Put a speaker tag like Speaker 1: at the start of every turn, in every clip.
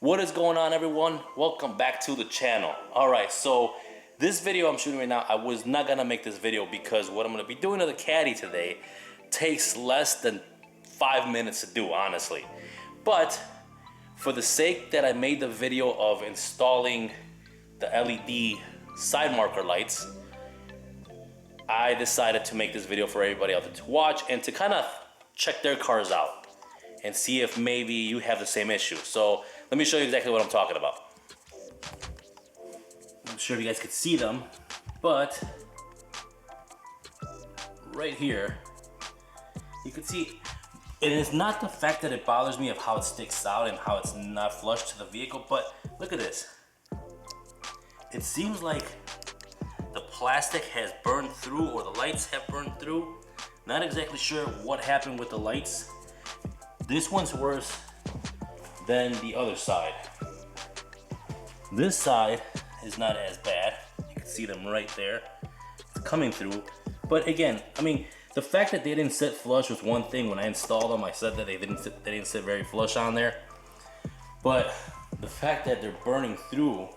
Speaker 1: What is going on, everyone? Welcome back to the channel. Alright, so this video I'm shooting right now, I was not gonna make this video because what I'm gonna be doing to the Caddy today takes less than 5 minutes to do, honestly. But for the sake that I made the video of installing the LED side marker lights, I decided to make this video for everybody out there to watch and to kind of check their cars out and see if maybe you have the same issue. So let me show you exactly what I'm talking about. I'm not sure if you guys could see them, but right here, you can see, and it's not the fact that it bothers me of how it sticks out and how it's not flush to the vehicle, but look at this. It seems like the plastic has burned through, or the lights have burned through. Not exactly sure what happened with the lights. This one's worse than the other side. This side is not as bad. You can see them right there. It's coming through. But again, I mean, the fact that they didn't sit flush was one thing. When I installed them, I said that they didn't sit very flush on there. But the fact that they're burning through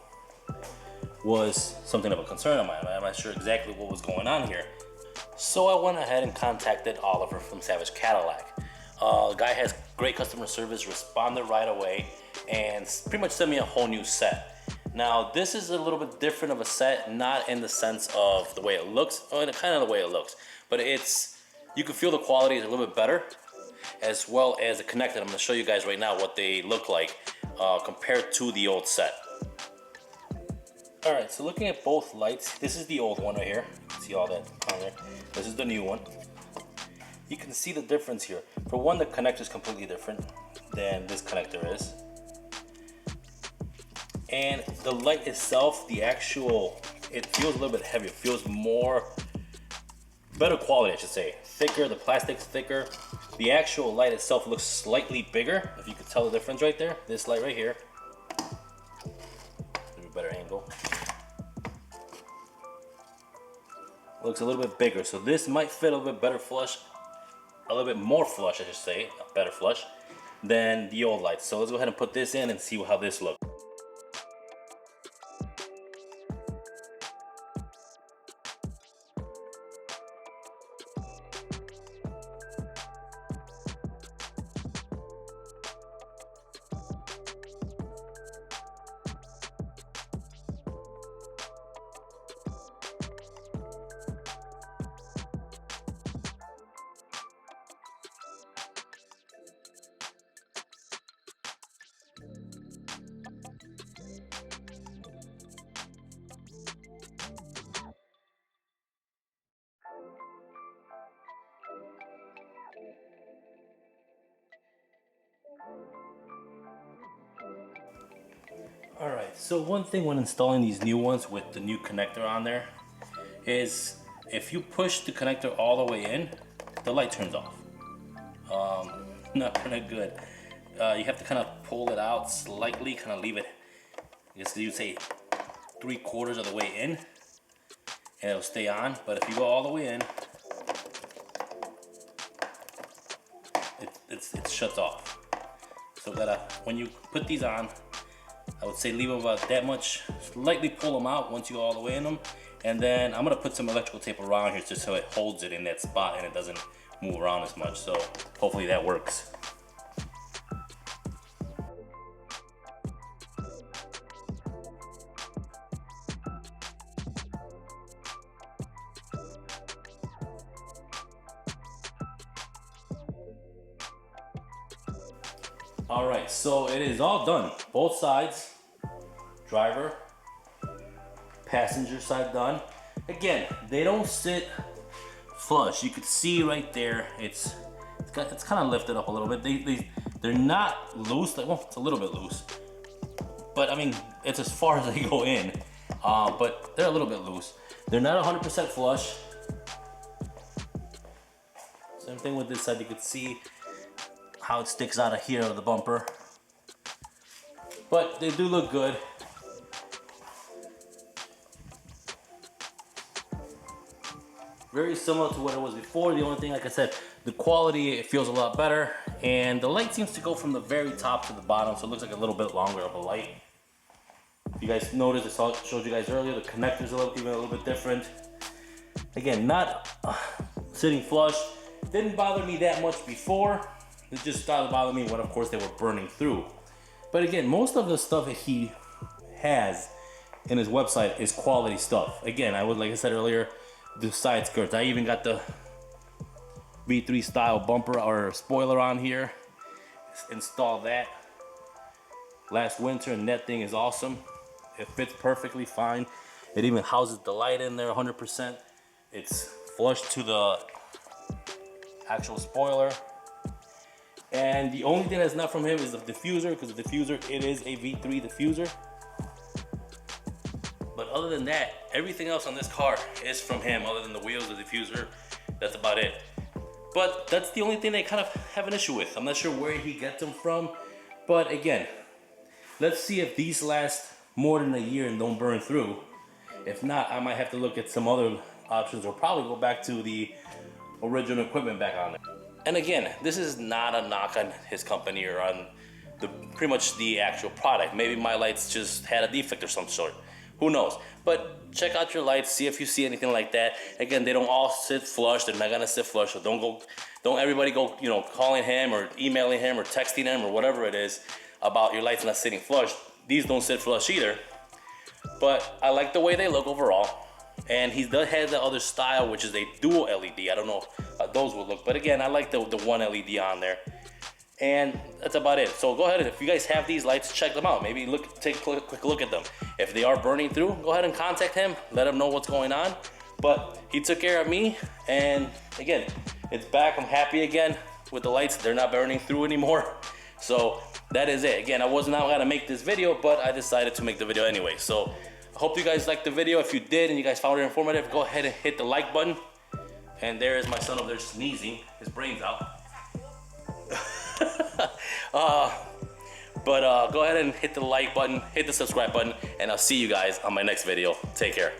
Speaker 1: was something of a concern of mine. I'm not sure exactly what was going on here. So I went ahead and contacted Oliver from Savage Cadillac. The guy has great customer service, responded right away, and pretty much sent me a whole new set. Now, this is a little bit different of a set, not in the sense of the way it looks, or kind of the way it looks, but you can feel the quality is a little bit better, as well as the connector. I'm gonna show you guys right now what they look like compared to the old set. All right, so looking at both lights, this is the old one right here. You can see all that on there. This is the new one. You can see the difference here. For one, the connector is completely different than this connector is. And the light itself, it feels a little bit heavier. It feels better quality, I should say. Thicker, the plastic's thicker. The actual light itself looks slightly bigger, if you could tell the difference right there. This light right here. Give me a better angle. Looks a little bit bigger, so this might fit a little bit better flush, a little bit more flush, I should say, a better flush than the old lights. So let's go ahead and put this in and see how this looks. Alright, so one thing when installing these new ones with the new connector on there is if you push the connector all the way in, the light turns off. Not kind of good. You have to kind of pull it out slightly, kind of leave it, I guess you'd say 3/4 of the way in, and it'll stay on. But if you go all the way in, it shuts off. So when you put these on, I would say leave them about that much, slightly pull them out once you go all the way in them, and then I'm gonna put some electrical tape around here just so it holds it in that spot and it doesn't move around as much. So hopefully that works. All right, so it is all done. Both sides, driver, passenger side done. Again, they don't sit flush. You could see right there, it's kind of lifted up a little bit. They're not loose. Well, it's a little bit loose, but I mean, it's as far as they go in. But they're a little bit loose. They're not 100% flush. Same thing with this side. You could see how it sticks out of here of the bumper, but they do look good. very similar to what it was before. The only thing, like I said, the quality, it feels a lot better. And the light seems to go from the very top to the bottom, so it looks like a little bit longer of a light. If you guys noticed, I showed you guys earlier, the connector's even a little bit different. Again, not sitting flush. Didn't bother me that much before. It just started bothering me when, of course, they were burning through. But again, most of the stuff that he has in his website is quality stuff. Again, like I said earlier, the side skirts. I even got the V3 style bumper or spoiler on here. Installed that last winter, and that thing is awesome. It fits perfectly fine. It even houses the light in there 100%. It's flush to the actual spoiler. And the only thing that's not from him is the diffuser, because the diffuser, it is a V3 diffuser. But other than that, everything else on this car is from him, other than the wheels, the diffuser. That's about it. But that's the only thing they kind of have an issue with. I'm not sure where he gets them from. But again, let's see if these last more than a year and don't burn through. If not, I might have to look at some other options, or probably go back to the original equipment back on there. And again, this is not a knock on his company or on pretty much the actual product. Maybe my lights just had a defect or some sort. Who knows? But check out your lights, see if you see anything like that. Again, they don't all sit flush. They're not gonna sit flush. So don't everybody go, calling him or emailing him or texting him or whatever it is about your lights not sitting flush. These don't sit flush either. But I like the way they look overall. And he does have the other style, which is a dual LED. I don't know how those would look, but again, I like the one LED on there. And that's about it. So go ahead, if you guys have these lights, check them out. Maybe take a quick look at them. If they are burning through, go ahead and contact him. Let him know what's going on. But he took care of me, and again, it's back. I'm happy again with the lights. They're not burning through anymore. So that is it. Again, I was not gonna make this video, but I decided to make the video anyway. So I hope you guys liked the video. If you did and you guys found it informative, go ahead and hit the like button. And there is my son over there sneezing his brains out. But go ahead and hit the like button, hit the subscribe button, and I'll see you guys on my next video. Take care.